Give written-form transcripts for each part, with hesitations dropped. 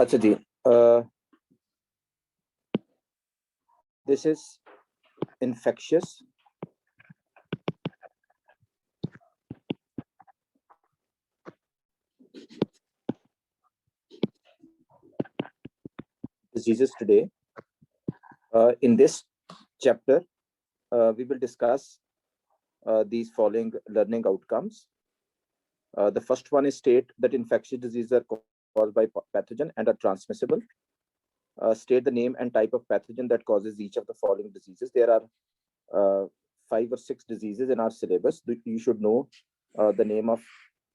अच्छा जी, this is infectious diseases today. In this chapter, we will discuss these following learning outcomes. The first one is state that infectious diseases are caused by pathogen and are transmissible. State the name and type of pathogen that causes each of the following diseases. There are 5 or 6 diseases in our syllabus. You should know the name of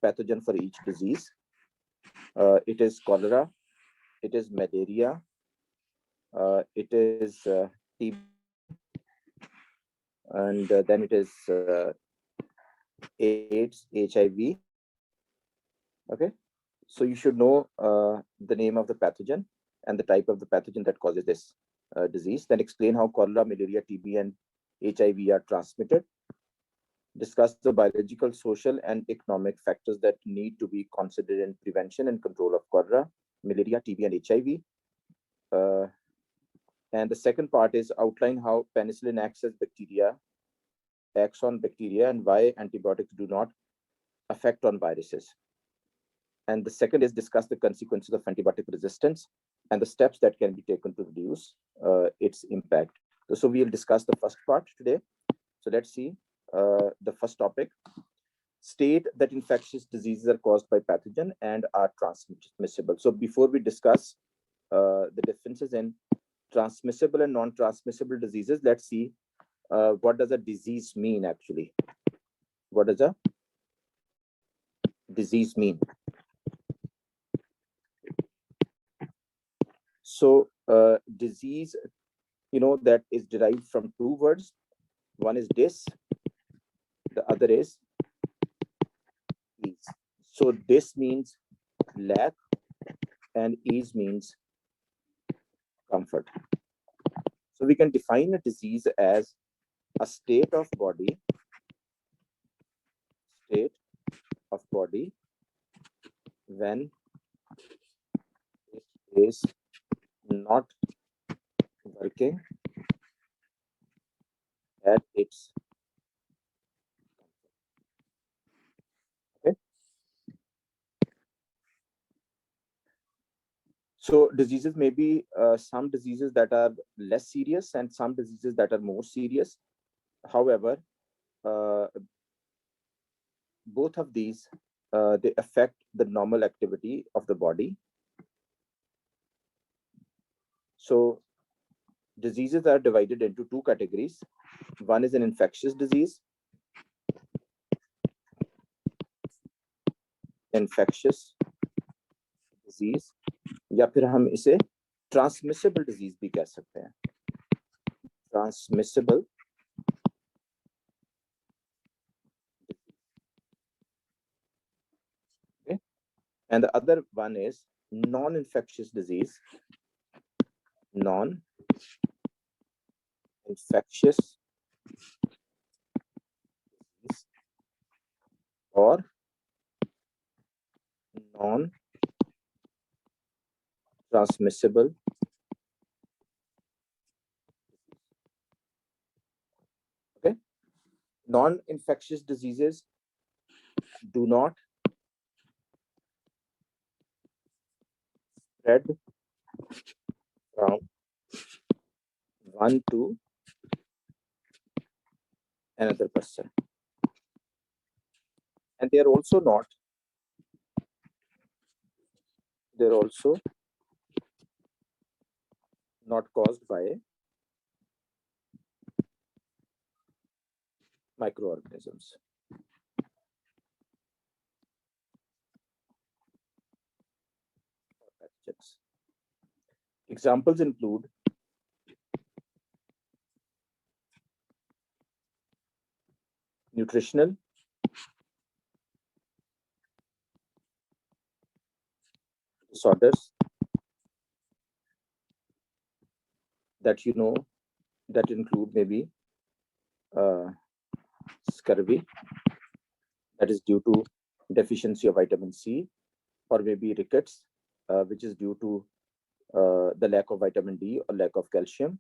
pathogen for each disease. It is cholera, it is malaria, it is TB, and then it is AIDS, HIV. Okay, so you should know the name of the pathogen and the type of the pathogen that causes this disease. Then explain how cholera, malaria, TB, and HIV are transmitted. Discuss the biological, social, and economic factors that need to be considered in prevention and control of cholera, malaria, TB, and HIV. And the second part is outline how penicillin acts on bacteria and why antibiotics do not affect on viruses. And the second is discuss the consequences of antibiotic resistance and the steps that can be taken to reduce its impact. So we'll discuss the first part today. So let's see the first topic. State that infectious diseases are caused by pathogen and are transmissible. So before we discuss the differences in transmissible and non-transmissible diseases, let's see what does a disease mean actually. What does a disease mean? So disease, that is derived from 2 words. One is dis, the other is ease. So dis means lack and ease means comfort. So we can define a disease as a state of body when it is not working at its okay. So diseases may be some diseases that are less serious and some diseases that are more serious. However, both of these they affect the normal activity of the body. So diseases are divided into 2 categories. One is an infectious disease. या फिर हम इसे transmissible disease भी कह सकते हैं. Transmissible okay. And the other one is non-infectious disease. Non-infectious disease or non-transmissible okay. Non-infectious diseases do not spread from one to another person, and they are also not caused by microorganisms. Examples include nutritional, disorders that that include maybe scurvy, that is due to deficiency of vitamin C, or maybe rickets, which is due to the lack of vitamin D or lack of calcium,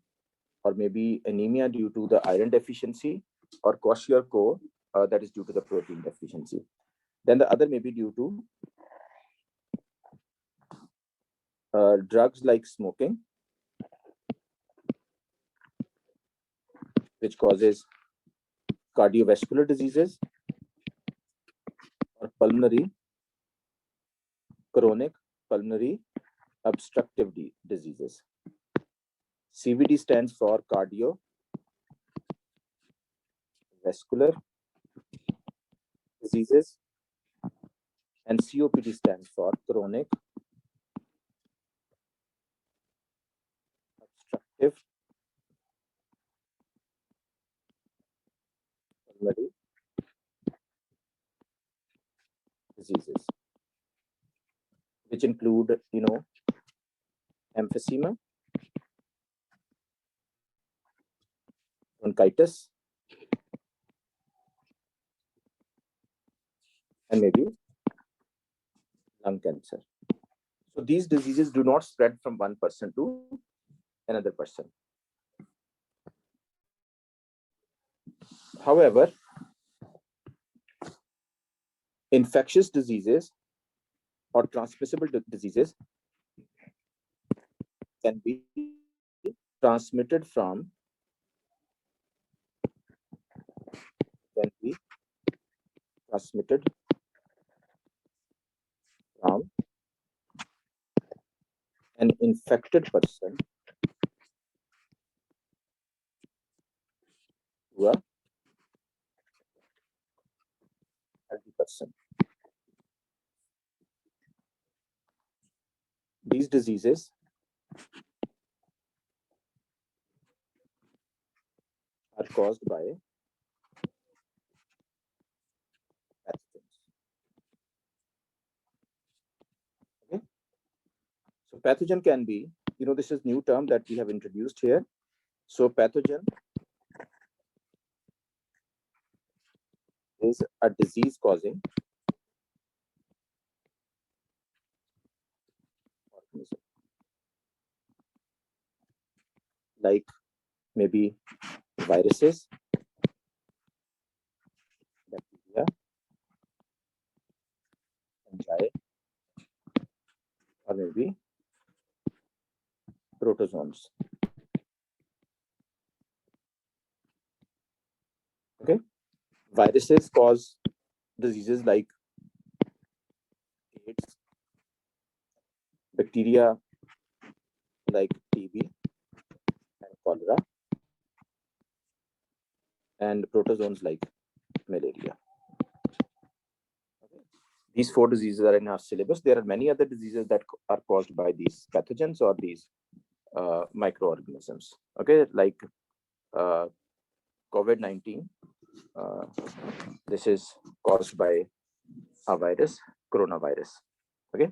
or maybe anemia due to the iron deficiency, or kwashiorkor, that is due to the protein deficiency. Then the other may be due to drugs like smoking, which causes cardiovascular diseases or chronic pulmonary obstructive diseases. CVD stands for cardiovascular diseases, and COPD stands for chronic obstructive pulmonary diseases, which include, emphysema, bronchitis, and maybe lung cancer. So these diseases do not spread from one person to another person. However, infectious diseases or transmissible diseases can be transmitted from an infected person to a healthy person. These diseases are caused by pathogens. Okay. So pathogen can be, this is new term that we have introduced here. So pathogen is a disease causing organism, like maybe viruses, bacteria, fungi, or maybe protozoans. Okay, viruses cause diseases like AIDS, bacteria like TB and cholera, and protozoans like malaria. Okay. These 4 diseases are in our syllabus. There are many other diseases that are caused by these pathogens or these microorganisms. Okay, like COVID-19. This is caused by a virus, coronavirus. Okay.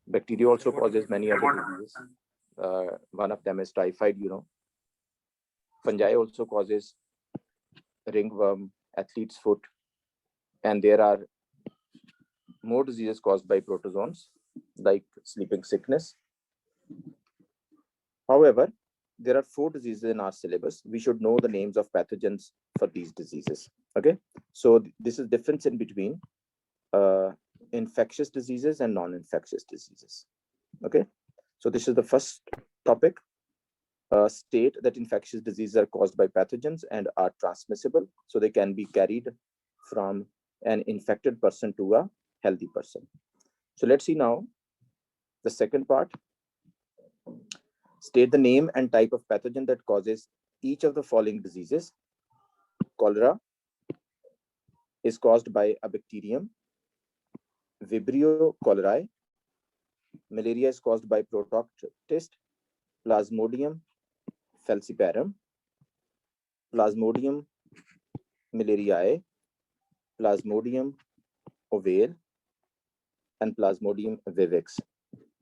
Bacteria also causes many other diseases. One of them is typhoid. Fungi also causes ringworm, athlete's foot, and there are more diseases caused by protozoans, like sleeping sickness. However, there are 4 diseases in our syllabus. We should know the names of pathogens for these diseases. Okay, so this is difference in between infectious diseases and non-infectious diseases. Okay, so this is the first topic. State that infectious diseases are caused by pathogens and are transmissible, so they can be carried from an infected person to a healthy person. So let's see now the second part. State the name and type of pathogen that causes each of the following diseases. Cholera is caused by a bacterium, Vibrio cholerae. Malaria is caused by Protoctist, Plasmodium falciparum, Plasmodium malariae, Plasmodium ovale, and Plasmodium vivax.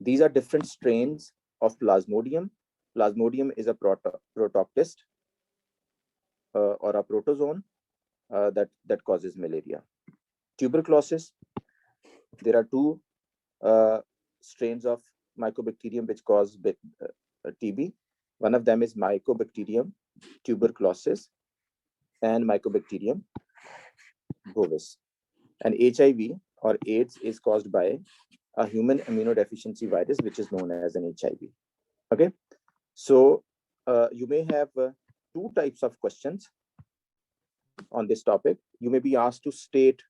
These are different strains of Plasmodium. Plasmodium is a protoctist or a protozoan that causes malaria. Tuberculosis, there are 2 strains of mycobacterium which cause TB. One of them is Mycobacterium tuberculosis and Mycobacterium bovis. And HIV or AIDS is caused by a human immunodeficiency virus, which is known as an HIV. Okay, so you may have two types of questions on this topic. You may be asked to state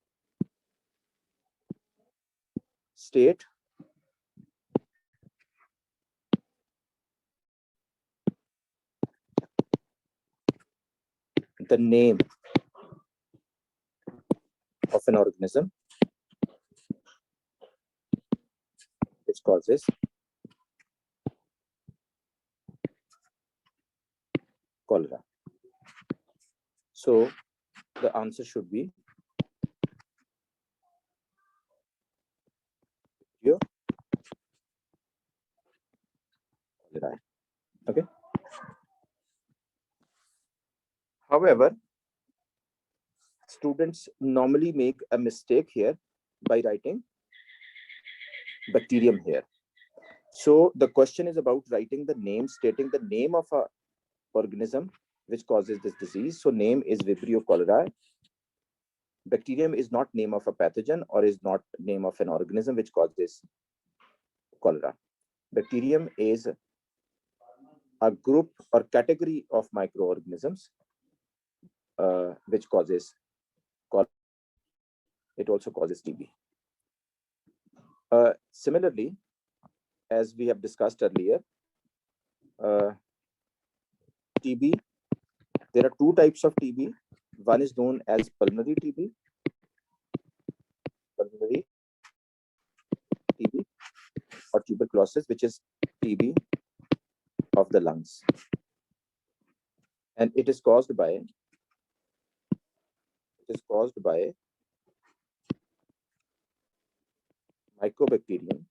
the name of an organism which causes cholera. So the answer should be cholera. Okay. However, students normally make a mistake here by writing bacterium here. So the question is about writing the name, stating the name of a organism which causes this disease. So name is Vibrio cholerae. Bacterium is not name of a pathogen or is not name of an organism which causes cholera. Bacterium is a group or category of microorganisms which causes cholera. It also causes TB. Similarly, as we have discussed earlier, TB, there are two types of TB. One is known as pulmonary TB, or tuberculosis, which is TB of the lungs, and it is caused by Mycobacterium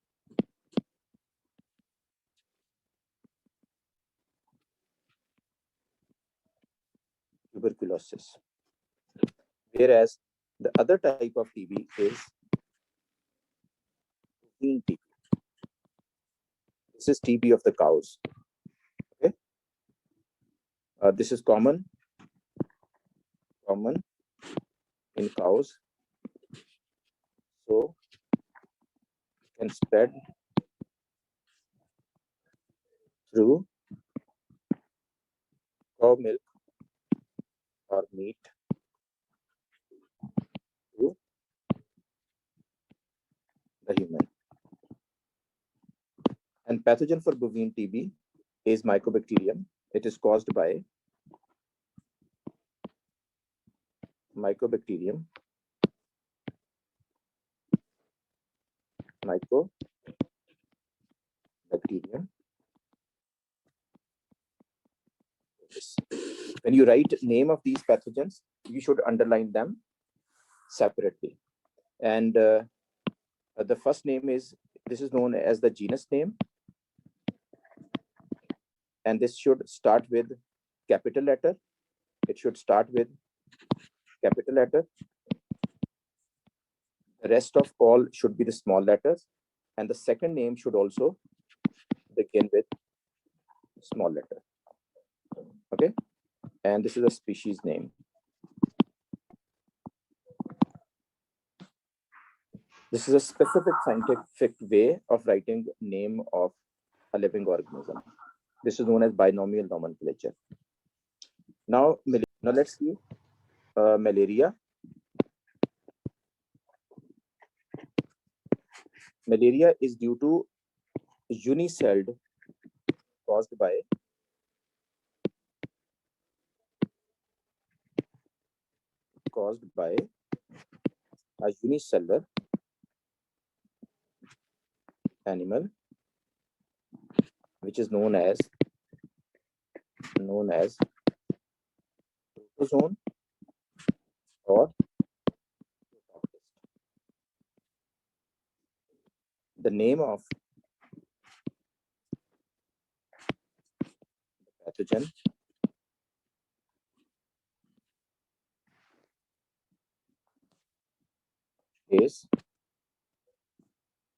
tuberculosis, whereas the other type of TB is bovine TB. This is TB of the cows. Okay, this is common in cows, so can spread through cow milk or meat to the human. And pathogen for bovine TB is Mycobacterium. It is caused by Mycobacterium When you write name of these pathogens, you should underline them separately. And the first name is, this is known as the genus name. And this should start with capital letter. It should start with capital letter. The rest of all should be the small letters. And the second name should also begin with small letter. Okay. And this is a species name. This is a specific scientific way of writing name of a living organism. This is known as binomial nomenclature. Now let's see malaria. Malaria is due to unicelled, caused by a unicellular animal, which is known as protozoan or the name of the pathogen is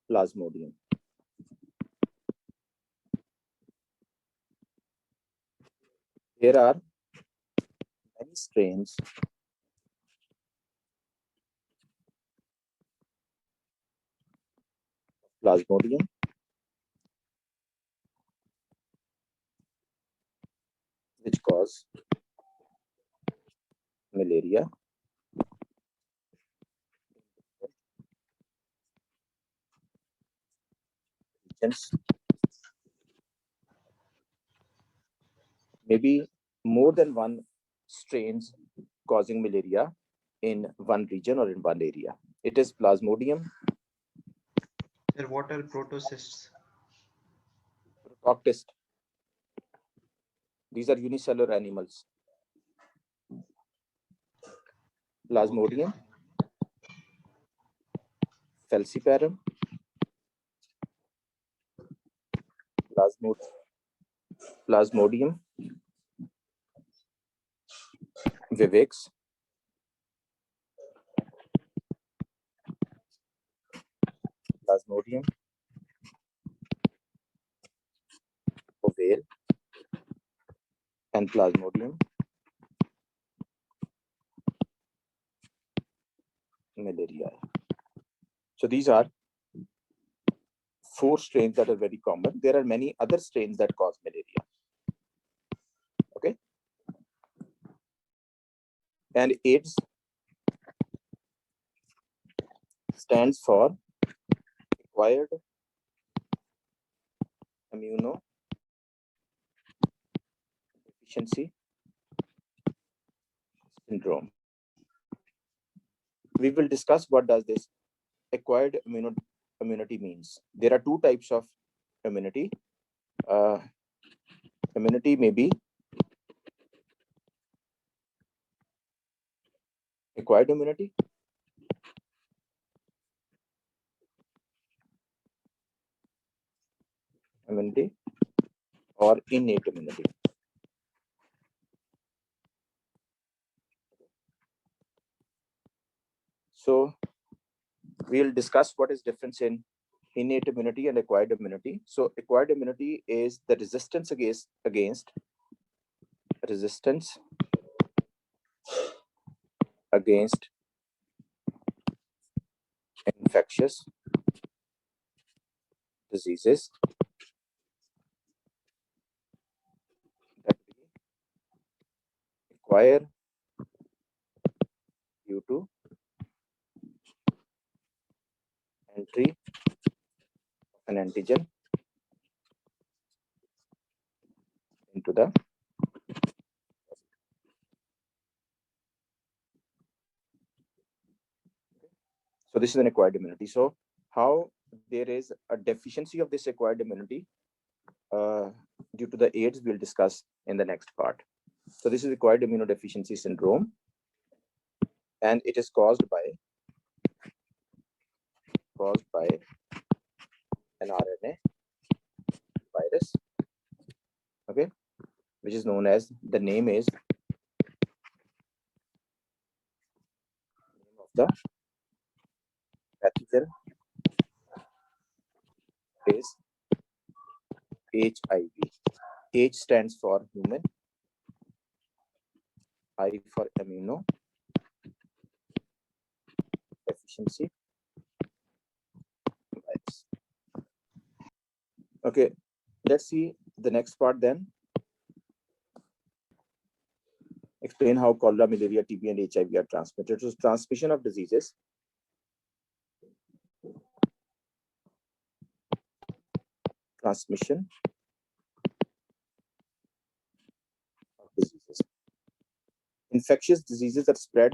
Plasmodium. There are many strains of Plasmodium which cause malaria. Regions. Maybe more than one strains causing malaria in one region or in one area. It is Plasmodium, Sir, what are protocysts? Protoctist. These are unicellular animals. Plasmodium, falciparum, Plasmodium vivax, Plasmodium ovale, and Plasmodium malariae. So these are 4 strains that are very common. There are many other strains that cause malaria. Okay. And AIDS stands for acquired immunodeficiency syndrome. We will discuss what does this acquired immunity means. There are 2 types of immunity. Immunity may be acquired immunity, or innate immunity. So we'll discuss what is difference in innate immunity and acquired immunity. So acquired immunity is the resistance against infectious diseases that we acquire due to entry of an antigen into the so this is an acquired immunity. So how there is a deficiency of this acquired immunity due to the AIDS, we'll discuss in the next part. So this is acquired immunodeficiency syndrome, and it is caused by an RNA virus, okay, which is known as, the name is of the pathogen is HIV. H stands for human, I for immuno deficiency virus. Okay, let's see the next part then. Explain how cholera, malaria, TB, and HIV are transmitted. So transmission of diseases. Transmission of diseases. Infectious diseases are spread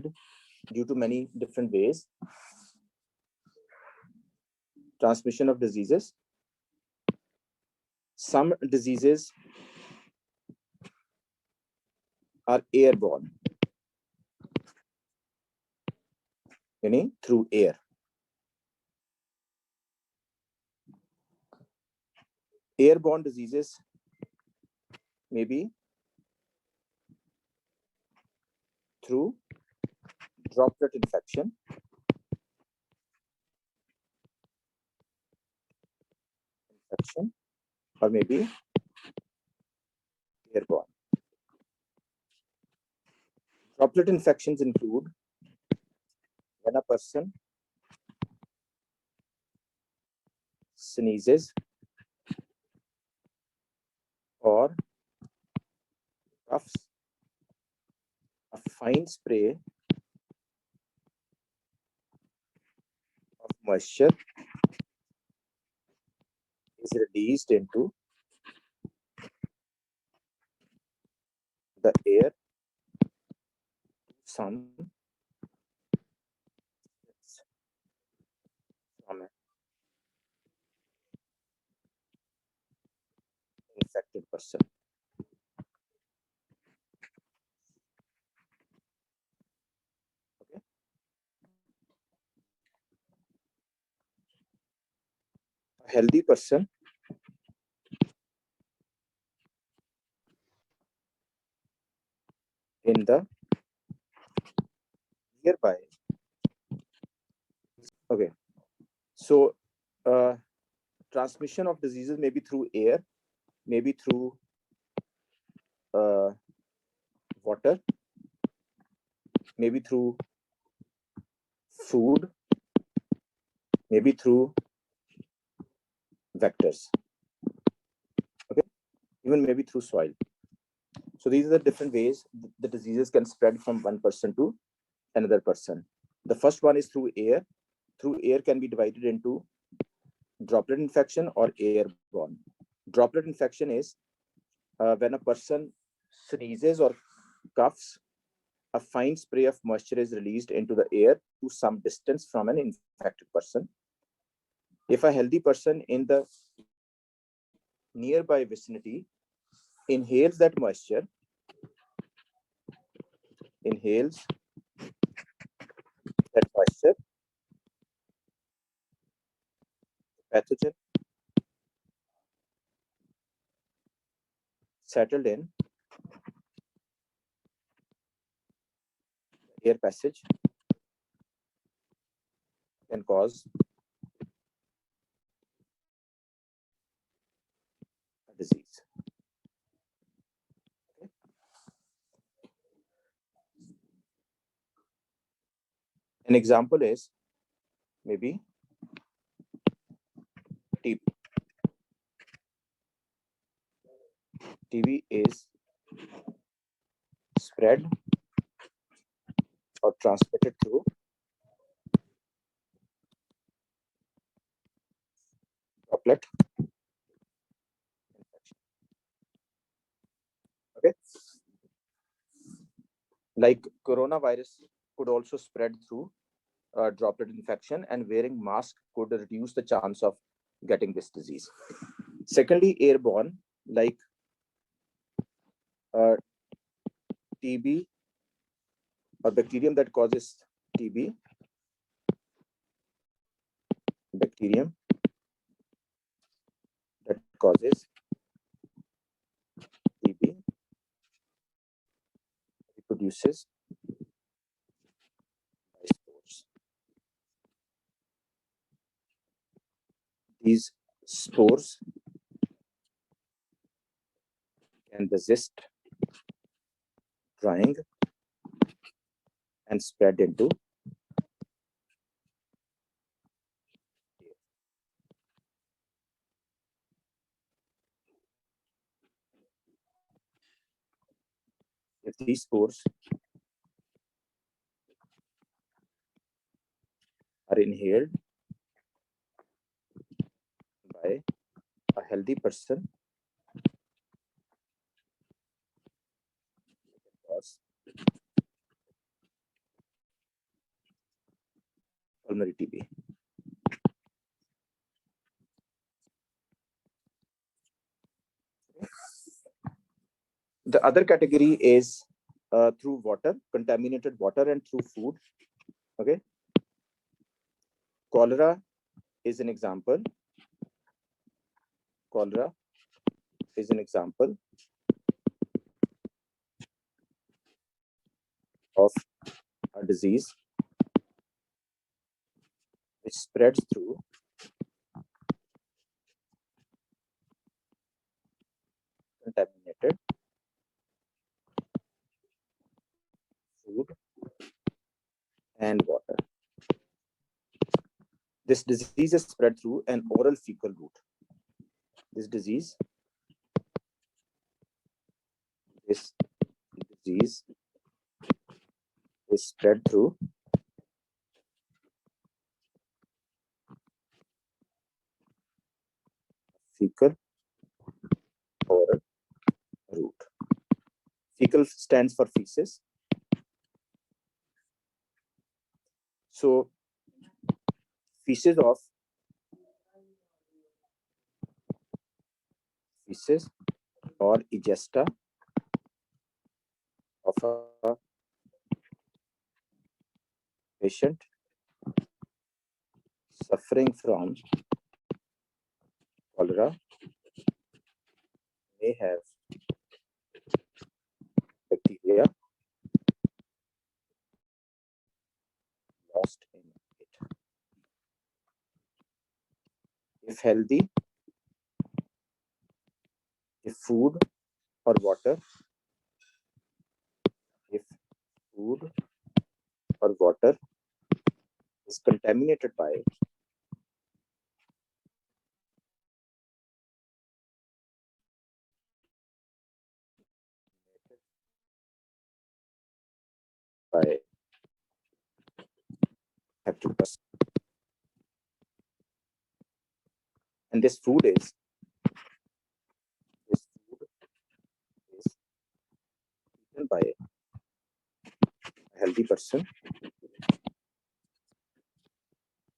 due to many different ways. Transmission of diseases. Some diseases are airborne, meaning through air. Airborne diseases may be through droplet infection, or maybe airborne. Droplet infections include when a person sneezes or coughs, a fine spray of moisture is released into the air some from an infected person. Okay. A healthy person in the nearby. Okay. So transmission of diseases may be through air, maybe through water, maybe through food, maybe through vectors. Okay, even maybe through soil. So these are the different ways the diseases can spread from one person to another person. The first one is through air. Through air can be divided into droplet infection or airborne. Droplet infection is when a person sneezes or coughs, a fine spray of moisture is released into the air to some distance from an infected person. If a healthy person in the nearby vicinity inhales that moisture, pathogen settled in air passage can cause a disease. Okay. An example is maybe TB. TB is spread or transmitted through droplet infection. Okay, like coronavirus could also spread through droplet infection, and wearing mask could reduce the chance of getting this disease. Secondly, airborne, like TB or bacterium that causes TB, bacterium that causes TB reproduces by spores. These spores can resist drying and spread into air. If these spores are inhaled by a healthy person, it can cause pulmonary TB. The other category is through water, contaminated water, and through food. Okay, cholera is an example. Cholera is an example of a disease which spreads through contaminated food This disease is spread through an oral fecal route. This disease is spread through fecal oral route. Fecal stands for feces. So feces or egesta of a patient suffering from cholera may have bacteria lost in it. If healthy, if food or water is contaminated by infected person, and this food is eaten by a healthy person,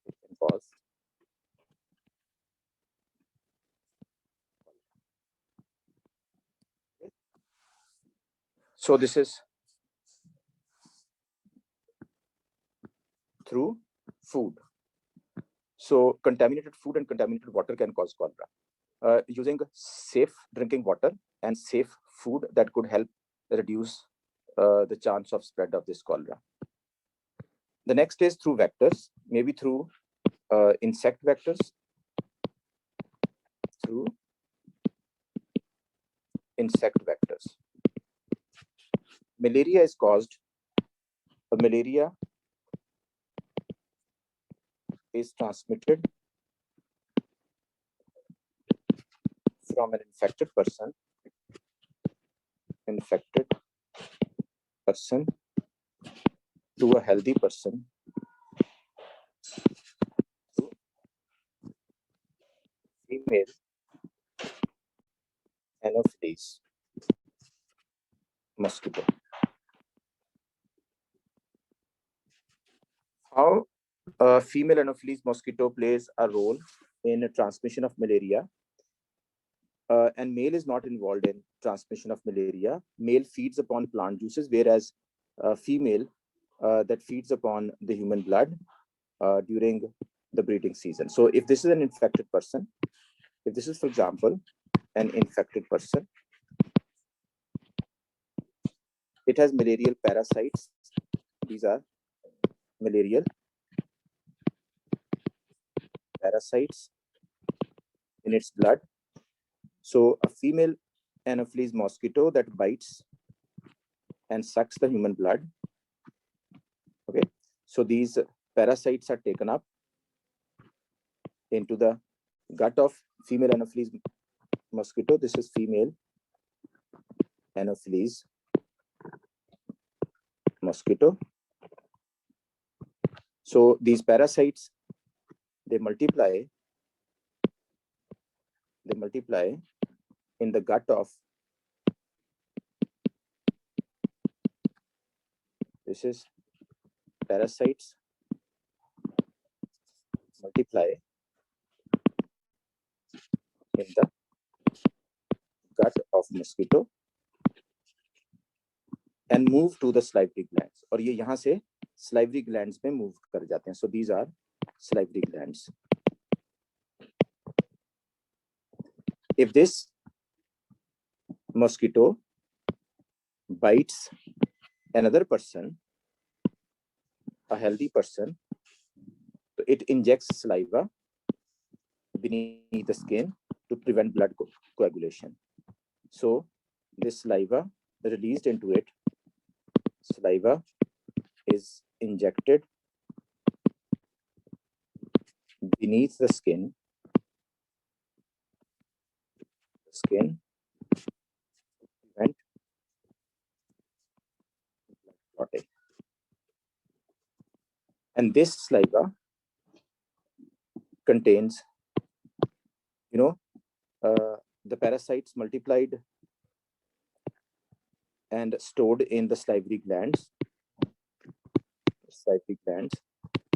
it can cause so this is through food. So contaminated food and contaminated water can cause cholera. Using safe drinking water and safe food that could help reduce the chance of spread of this cholera. The next is through vectors, maybe through insect vectors, Malaria is caused, malaria is transmitted from an infected person to a healthy person through female Anopheles mosquito. How female Anopheles mosquito plays a role in a transmission of malaria, and male is not involved in transmission of malaria. Male feeds upon plant juices, whereas female that feeds upon the human blood during the breeding season. So if this is an infected person, if this is, for example, an infected person, it has malarial parasites. These are malarial parasites in its blood. So a female Anopheles mosquito that bites and sucks the human blood. Okay, so these parasites are taken up into the gut of female Anopheles mosquito. This is female Anopheles mosquito. So these parasites, they multiply in the gut of, this is parasites multiply in the gut of mosquito and move to the salivary glands. और ये यहाँ से salivary glands में move कर जाते हैं. So these are salivary glands. If this mosquito bites another person, a healthy person, so it injects saliva beneath the skin to prevent blood coagulation. So this saliva released into it, saliva is injected beneath the skin prevent blood clotting. And this saliva contains, the parasites multiplied and stored in the salivary glands.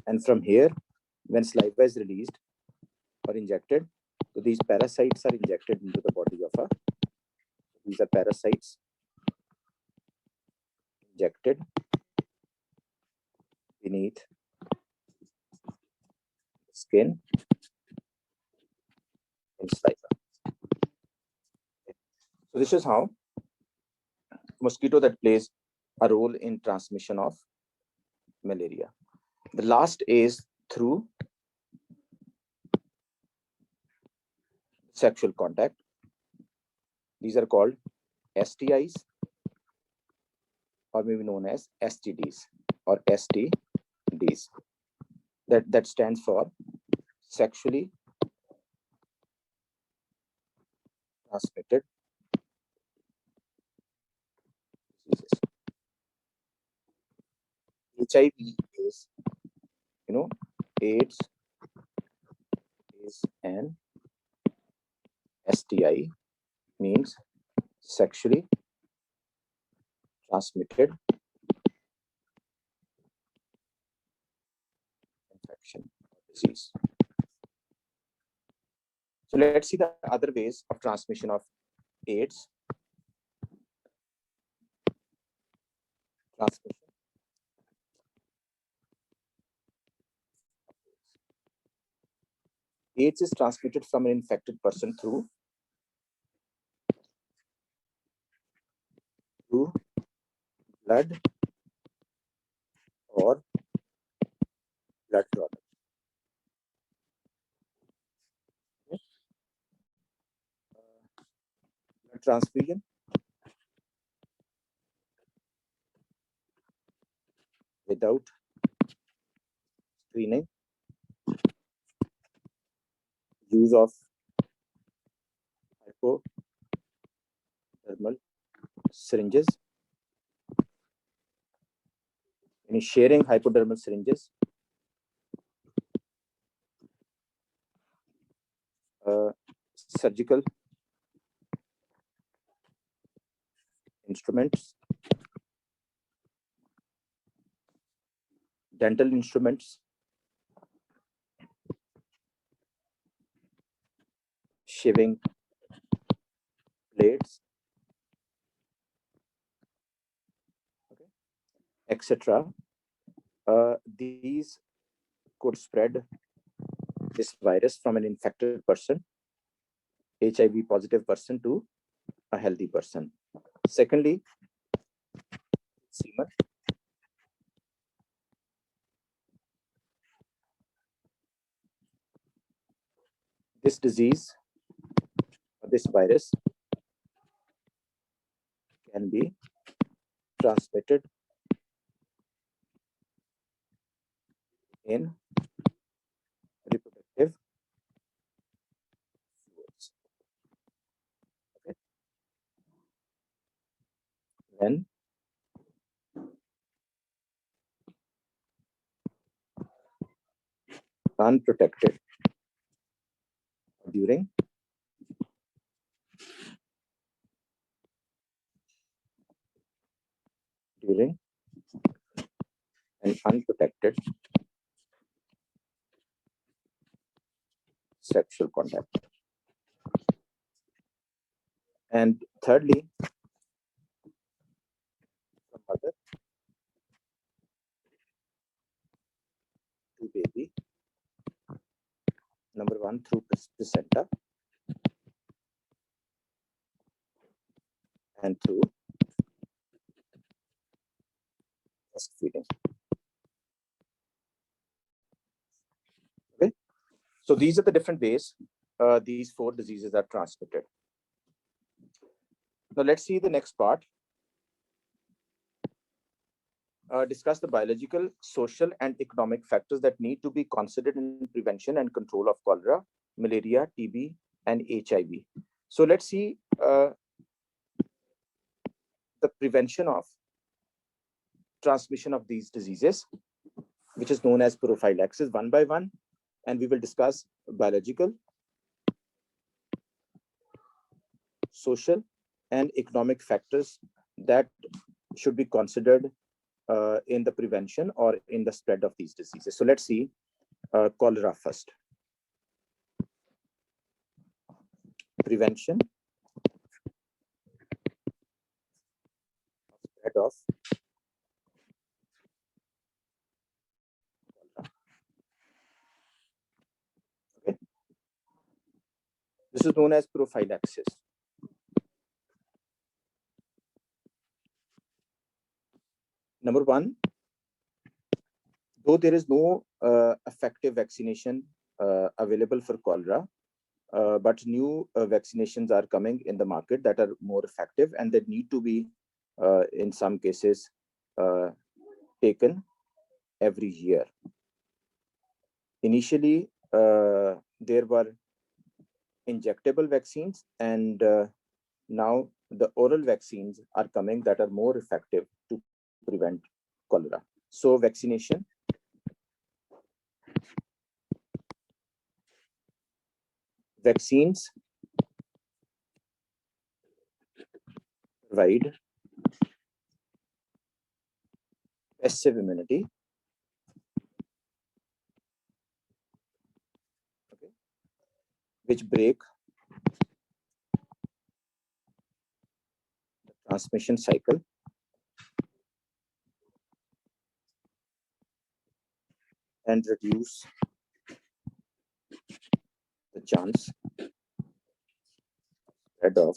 And from here, when saliva is released or injected, so these parasites are injected into the body of these are parasites injected beneath the skin and saliva. So this is how mosquito that plays a role in transmission of malaria. The last is through sexual contact. These are called STIs, or maybe known as STDs or STDs. That stands for sexually transmitted diseases. HIV is, AIDS is an STI, means sexually transmitted infection or disease. So let's see the other ways of transmission of AIDS. Transmission. AIDS is transmitted from an infected person through blood or blood product. Blood transfusion without screening, use of hypodermal syringes, sharing hypodermal syringes, surgical instruments, dental instruments, shaving blades, etc. These could spread this virus from an infected person, HIV positive person, to a healthy person. Secondly, semen. This disease, this virus, can be transmitted in reproductive fluids. Okay. When unprotected during an unprotected sexual contact. And thirdly, from mother to baby. Number one, through placenta, and through breastfeeding. Okay, so these are the different ways these 4 diseases are transmitted. Now let's see the next part. discuss the biological, social, and economic factors that need to be considered in prevention and control of cholera, malaria, TB, and HIV. So let's see the prevention of transmission of these diseases, which is known as prophylaxis, one by one, and we will discuss biological, social, and economic factors that should be considered in the prevention or in the spread of these diseases. So let's see cholera first. Prevention, spread of cholera. Okay. This is known as prophylaxis. Number one, though there is no effective vaccination available for cholera, but new vaccinations are coming in the market that are more effective, and they need to be, in some cases, taken every year. Initially, there were injectable vaccines, and now the oral vaccines are coming that are more effective to prevent cholera. So vaccination, vaccines provide passive immunity, okay, which break the transmission cycle and reduce the chance spread of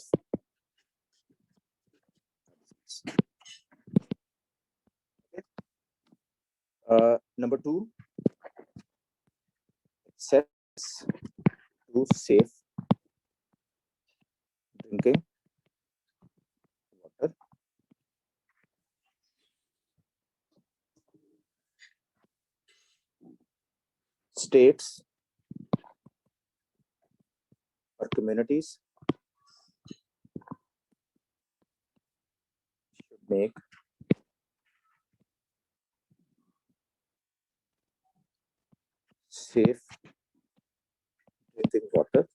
disease. Number two, access to safe drinking water. States or communities should make safe drinking water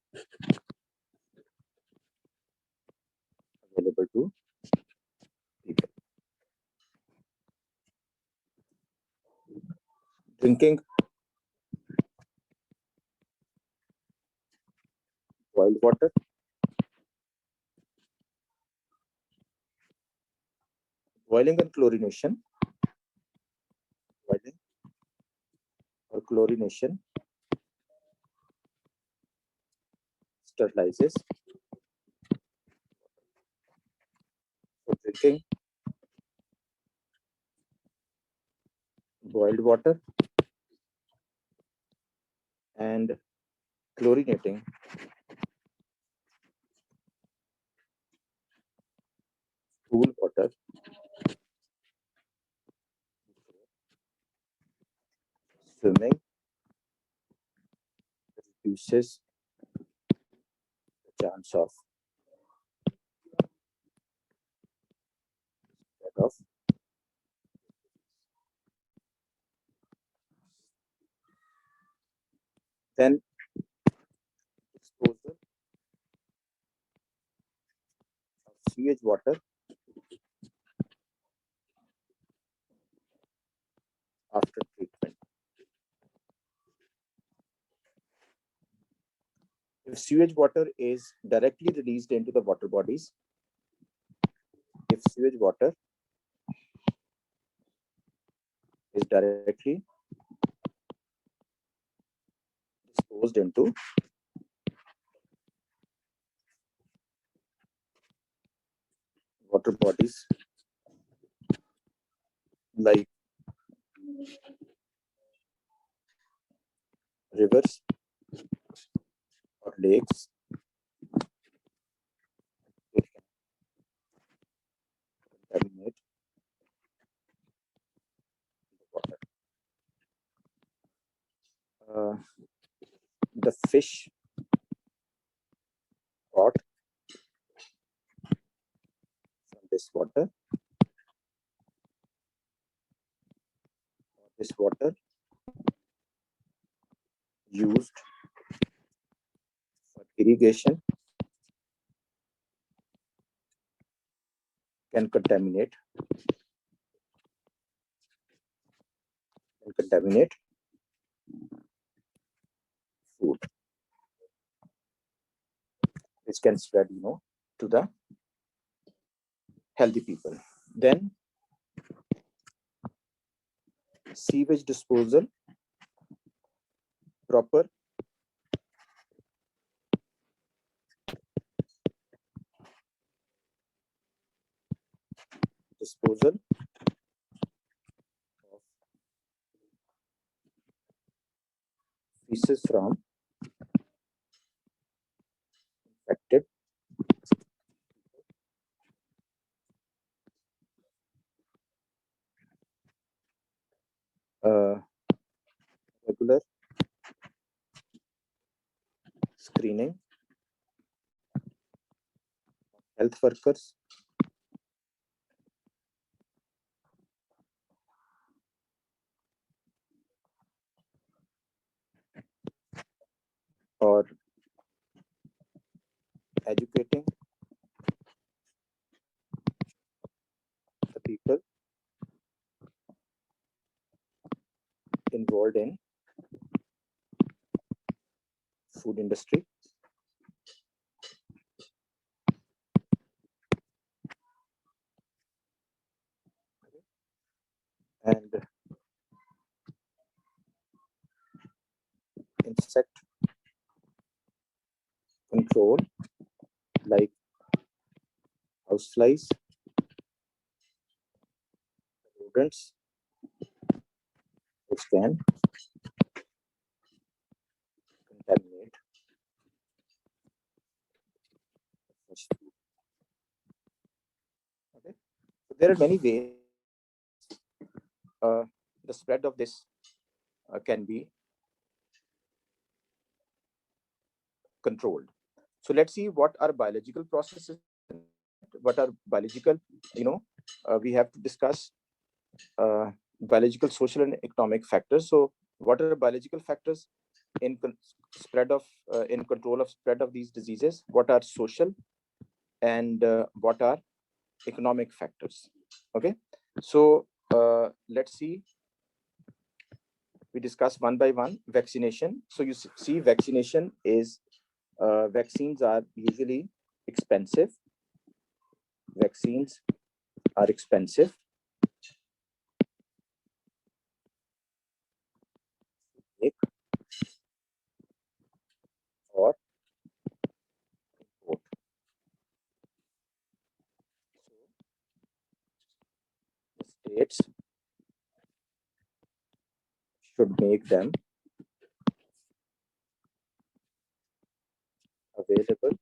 available to people. Drinking boiled water, boiling and chlorination, boiling or chlorination sterilizes. So drinking boiled water and chlorinating cool water swimming reduces the chance of spread of. Then exposure of sewage water after treatment. If sewage water is directly released into the water bodies, if sewage water is directly disposed into water bodies like rivers or lakes, it can contaminate the fish caught from this water, used for irrigation can contaminate food, which can spread, to the healthy people. Then sewage disposal, proper disposal of feces from infected regular screening health workers or educating the people involved in food industry and insect control like houseflies, rodents, which can contaminate fresh food. Okay, so there are many ways the spread of this can be controlled. So let's see what are biological processes, what are biological, we have to discuss biological, social, and economic factors. So what are biological factors in spread of in control of spread of these diseases? What are social and what are economic factors? Okay, so let's see. We discuss one by one. Vaccination. So you see, vaccination is vaccines are usually expensive. Vaccines are expensive. Make or import. So the states should make them available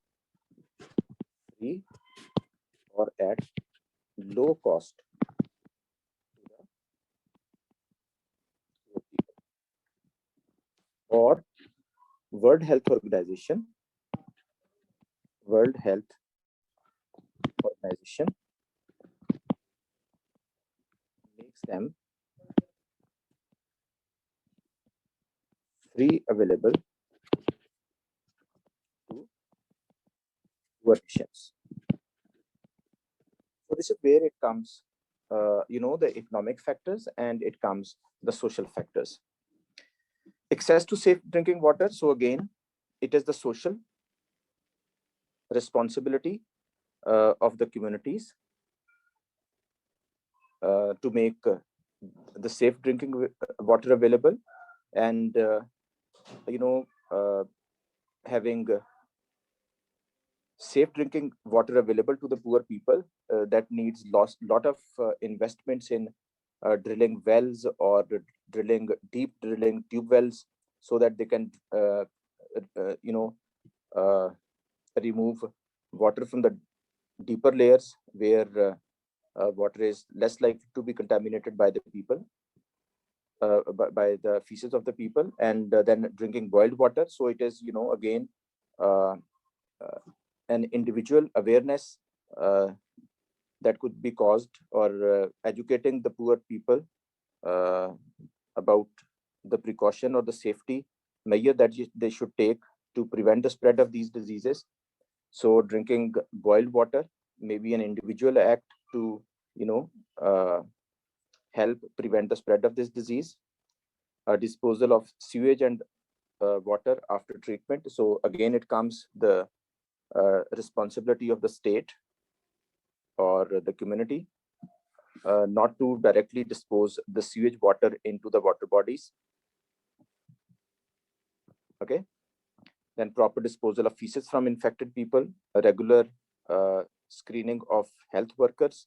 free or at low cost to the poor people. Or World Health Organization makes them free available to poor nations. So this is where it comes, the economic factors, and it comes the social factors. Access to safe drinking water. So again, it is the social responsibility of the communities to make the safe drinking water available, and having safe drinking water available to the poor people that needs lot of investments in drilling wells or deep drilling tube wells, so that they can uh, remove water from the deeper layers where water is less likely to be contaminated by the people. by the feces of the people, and then drinking boiled water. So it is, again, uh, uh, an individual awareness that could be caused, or educating the poor people uh, about the precaution or the safety measure that they should take to prevent the spread of these diseases. So drinking boiled water may be an individual act to, uh, help prevent the spread of this disease. Disposal of sewage and water after treatment. So again, it comes the responsibility of the state or the community not to directly dispose the sewage water into the water bodies. Okay. Then proper disposal of feces from infected people, a regular screening of health workers,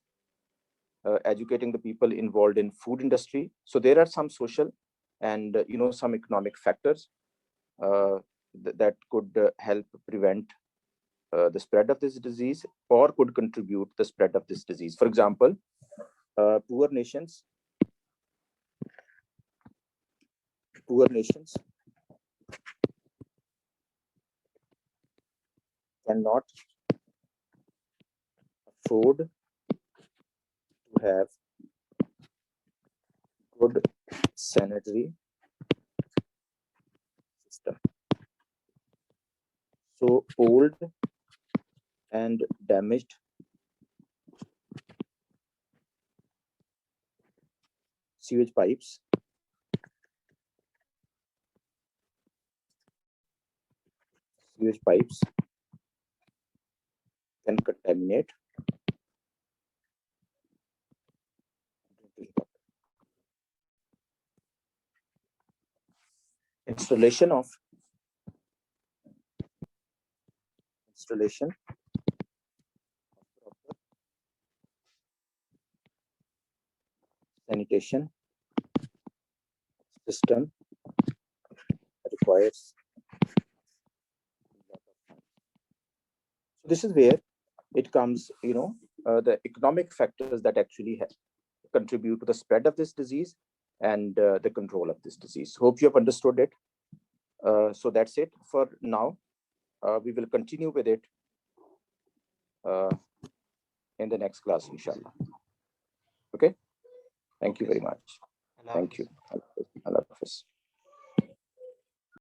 educating the people involved in food industry. So there are some social and some economic factors that could help prevent the spread of this disease, or could contribute the spread of this disease. For example, poor nations cannot afford to have good sanitary system. So old and damaged sewage pipes can contaminate drinking water. Installation of proper sanitation system requires a lot of money. So this is where it comes, the economic factors that actually contribute to the spread of this disease and the control of this disease. Hope you have understood it. So that's it for now. We will continue with it uh, in the next class, inshallah. Okay. Thank you Okay, very sir. much. Allah Thank Hafiz. you. Allah Hafiz.